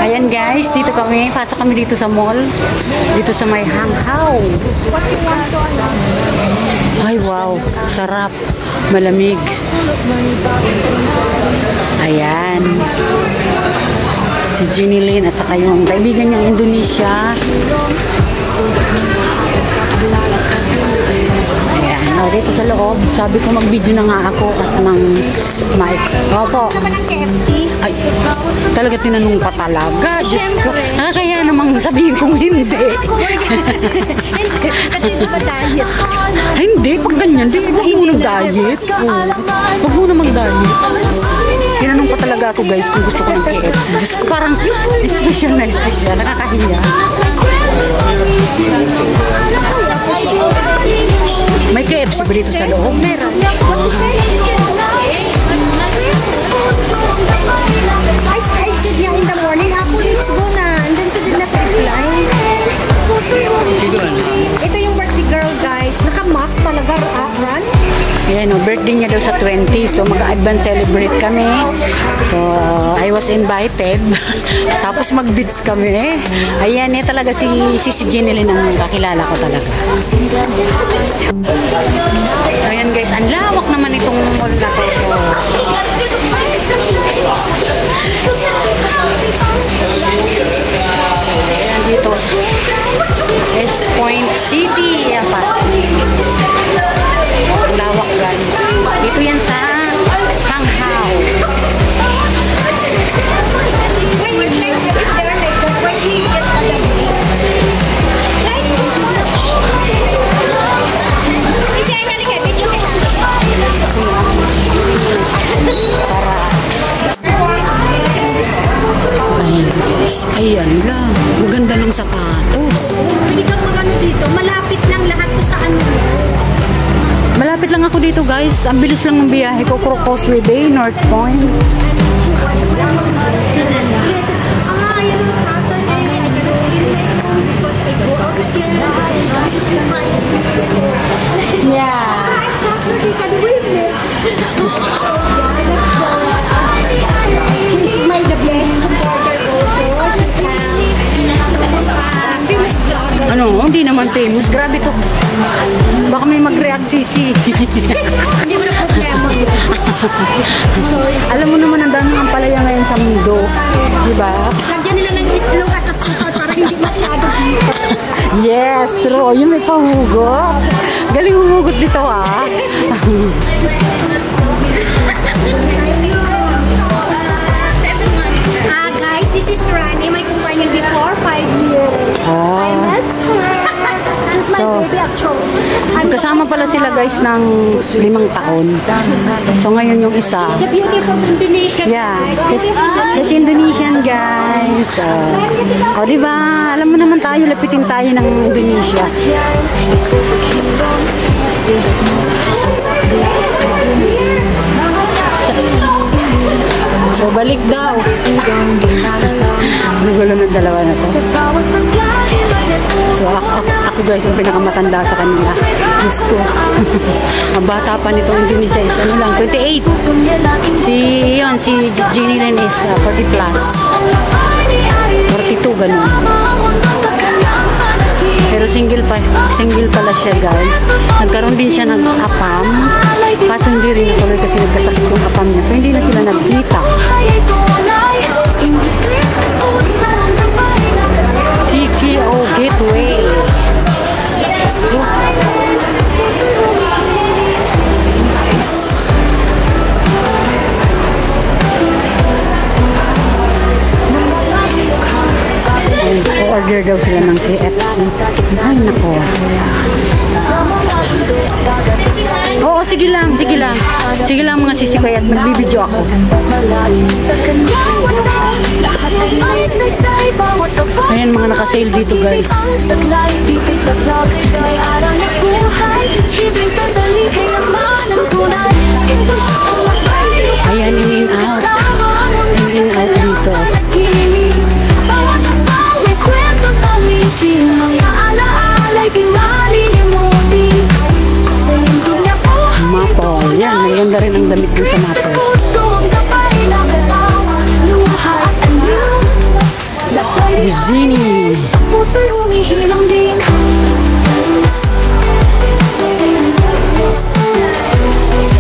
Ayan guys, dito kami. Pasok kami dito sa mall. Dito sa may Hanghaw. Ay wow, sarap. Malamig. Ayan. Si Ginny Lynn at saka yung kaibigan niyang Indonesia. Ayan. O, dito sa loob. Sabi ko mag-video na nga ako at ng mic. Opo. Naman ang KFC. Ay, talaga tinanong pa talaga. Diyos ko. Kaya namang sabihin kong hindi. Kasi ito ba diet? Ay, hindi. Pag ganyan, huwag mo nang diet. Huwag mo na mag-diet. Tinanong pa talaga ako guys kung gusto ko ng KFC. Diyos ko, parang special na special. Nakakahiya. May KFC ba dito sa loob? Meron. I said yeah in the morning. Ako, let's go na. And then she did not reply. Ito yung birthday girl guys. Naka-mask talaga, Ran. Yan o, birthday niya daw sa 20. So, mag-advance celebrate kami. So, I was invited. Tapos mag-beats kami. Ayan, talaga si Ginny Lynn ang kakilala ko talaga. So, ayan guys, ang lawak naman itong mall na to. So, ayan dito. West Point City. Ayan pa. Ang lawak guys. Dito yan sa Hanghaw. Ayan lang. Maganda ng sapatos. Hindi ka magano dito. Malapit lang lahat ko sa ano. Malapit lang ako dito guys. Ang bilis lang ng biyahe ko. Causeway Bay, North Point. Yung Saturday, I gotta finish because I go out again. Yeah. Saturday, can win it. She's my the best supporter also. She's famous vlogger. Ano? Hindi naman famous. Grabe to. Baka may mag-react sisi. Hindi mo na problema. Sorry. Alam mo naman ang daming ang palaya ngayon sa mundo. Diba? Lagyan nila ng itlog at asukal para hindi masyado dito. Yes, true. Yung may pahugot. Galing humugot dito ah. Guys, this is Rani, my companion before 5 years. I missed her. She's my baby actually. Kasama pala sila guys ng 5 taon. So ngayon yung isa. The beauty from Indonesia. Yeah. She's Indonesian guys. O diba? Alam mo naman tayo, lapitin tayo ng Indonesia. So balik daw. Nagulo ng dalawa na to. So ako guys yung pinakamatanda sa kanila. Diyos ko. Ang bata pa nitong Indonesia is ano lang, 28. Si Ginny Lynn is 40 plus. 42 ganun. Pero single pala siya guys. Nagkaroon din siya ng apam. Kaso hindi rin natuloy kasi nagkasakit yung apam niya. So hindi na sila nagkita. KKO Gateway. Let's go. Order daw sila ng KFC. Ay, nako. Oo, sige lang, sige lang. Sige lang mga sisi ko at magbibideo ako. Ayan mga nakasale dito guys. Ayan, in out. In out dito. Mapol. Yan, maganda rin ang damit dun sa mapol. Zini. Puso'y humihilang din.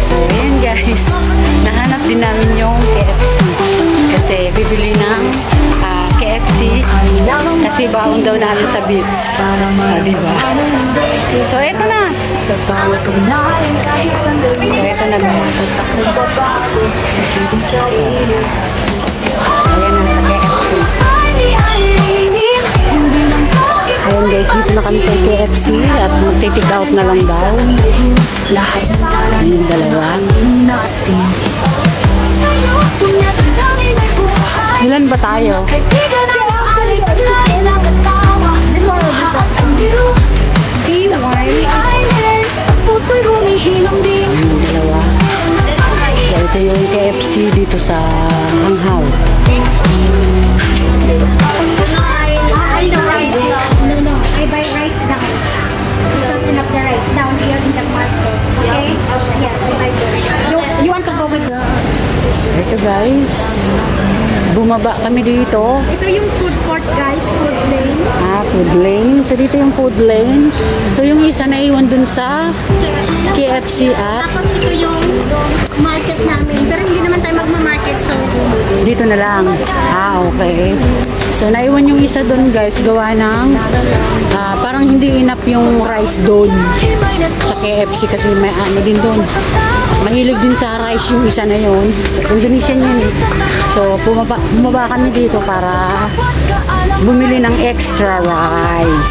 So, ayan guys. Nahanap din namin yung KFC. Kasi bibili ng KFC. Kasi baon daw namin sa beach. Diba? So, eto na. Sa bawat ugnayan kahit sandali. So, eto na guys. Tatak nagbabago. Nakiting sarili. Ayan na sa KFC. Ayan guys, dito na kami sa KFC at mag-take out na lang daw. Lahat Yung dalawa. natin. Ilan ba tayo? Kaibigan ang maaling paglain ang katawa. Sa puso'y humihilang din. Yung dalawa. So ito yung KFC dito sa Hanghaw. I the rice. No. I buy rice down. Something of the rice down here in the market. Okay? Yes, I buy the rice. You want to go with Ito guys, bumaba kami dito. Ito yung food court guys, food lane. Food lane. So dito yung food lane. So yung isa na iwan dun sa KFC at Tapos ito yung market namin. Pero hindi naman tayo magma-market so dito na lang. Okay. So naiwan yung isa dun guys, gawa ng parang hindi enough yung rice doon sa KFC kasi may ano din doon. Mahilig din sa rice yung isa na yun. Indonesian yun eh. So bumaba kami dito para bumili ng extra rice.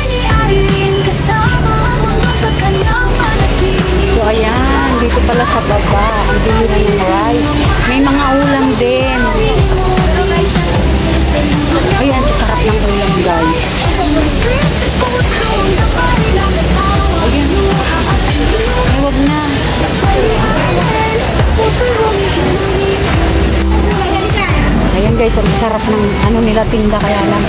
So ayan, dito pala sa baba, bibili na ng rice. May mga ulam din. Ayan, sarap ng ulam guys. Ayan. Ay, wag na. Ayan guys, ang sarap ng ano nila tinda kaya lang.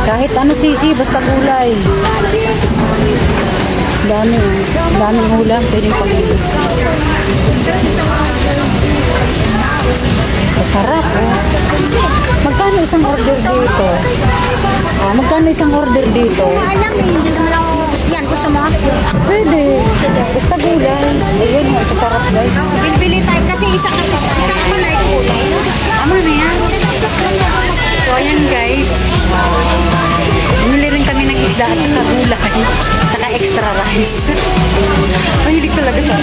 Kahit ano sisi, basta gulay. Daming ulam, pwedeng pamili. Masarap eh. Magkano isang order dito? Magkano isang order dito? alam eh, hindi naman ako yan, gusto mo? Pwede. Basta gulay. Ayun, masarap guys. Bili tayo kasi isa ko like kulay. Tama na yan. So ayan guys. Bumili rin kami ng isda at saka gulay. Saka extra rice. Mahilig talaga sa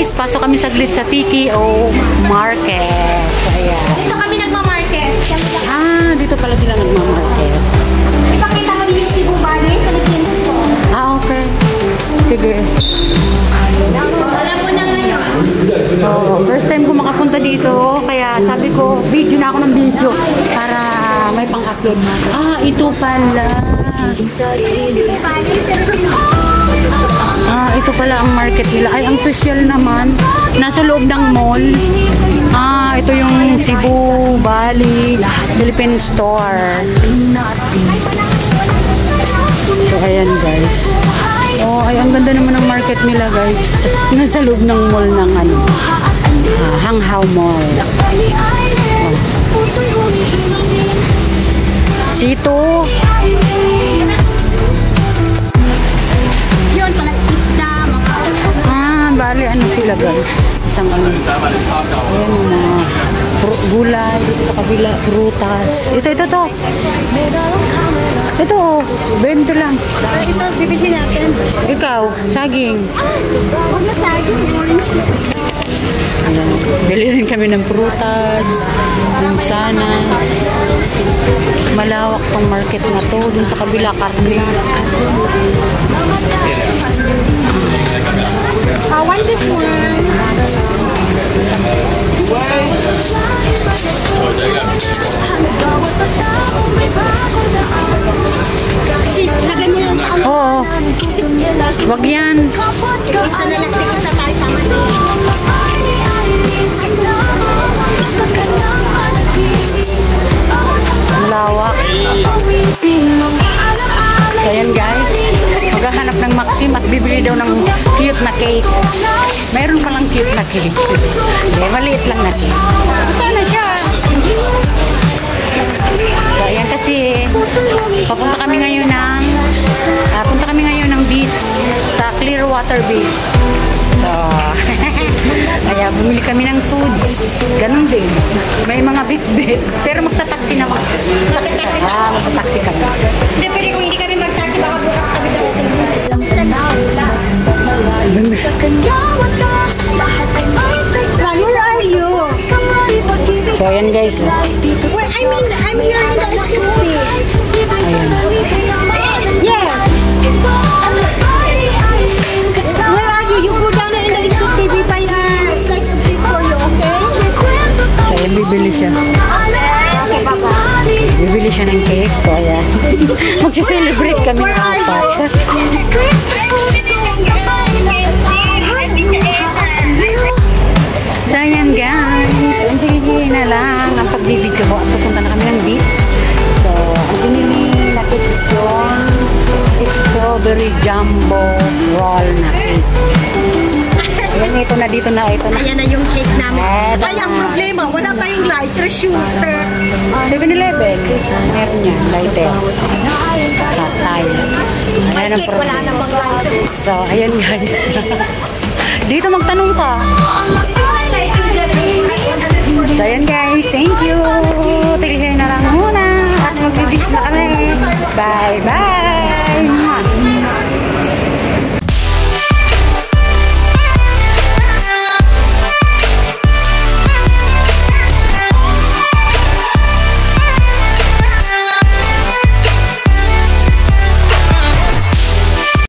guys, pasok kami saglit sa Tiki o Market. Ayan. Dito kami nagma-market. Dito pala sila nagma-market. Ipakita mo din yung Cebu Valley, Philippines po. Okay. Sige. Alam mo na ngayon. First time ko makapunta dito, kaya sabi ko, video na ako ng video para may pang-upload na. Ito pala. Cebu Valley, Philippines. Ito pala ang market nila. Ay, ang social naman. Nasa loob ng mall. Ito yung Cebu Valley Philippine Store. So, ayan guys. Ay, ang ganda naman ng market nila guys. Nasa loob ng mall ng Hanghaw Mall. Sito. Yun pala, isda, mga Bali, ano sila guys? Isang ano. Ayan na. Gulay, dito sa kabila, prutas. Ito to. Ito, 20 lang. ito, bibili natin. Ikaw, saging. Huwag na saging, orange. Ayan. Bili rin kami ng prutas, mansanas. Malawak tong market na to. Dun sa kabila, karne. Want this one. Sis, lagay mo lang sa ano. Oo. Wag yan. Isa na lang, isa tayo tama na yan. Malawak. Ayan guys. bumili daw ng cute na cake. Mayroon palang cute na cake. Hindi, maliit lang na cake. Sana siya. So, ayan kasi, punta kami ngayon ng beach sa Clearwater Beach. So, kaya bumili kami ng foods. Ganun din. May mga bit-bit. Pero magta-taxi naman. Magta-taxi kami. Hindi, pero kung hindi kami mag-taxi, baka bukas kami daw. Lang tanaw sa kanya wala. Lahat ay may saysay. Where are you? Kamay pag-ibig. So, ayan guys. Where, I'm here in the exit B. Yes. Where are you? You go down in the exit B. We buy a slice of cake for you, okay? So, ayan, bibili siya. Okay, Papa. Bibili siya ng cake. So, ayan. Magsi-celebrate kami ng apat. So, ayan guys. Hindi na lang ang pagbibidyo ko. At pupunta na kami ng beach. So, ang binili na cake is yung strawberry jumbo roll na cake. Ayan, ito na. Ayan na yung cake namin. Eto Ay, ang na. problema, wala tayong lighter shooter. 7-Eleven. Meron niya. Lighter. Patay. Ayan ang Cake, wala problema. namang lighter. So, ayan guys. Dito magtanong ka. So, ayan guys. Thank you. Tigil na lang muna. At magbibits na kami. Bye-bye.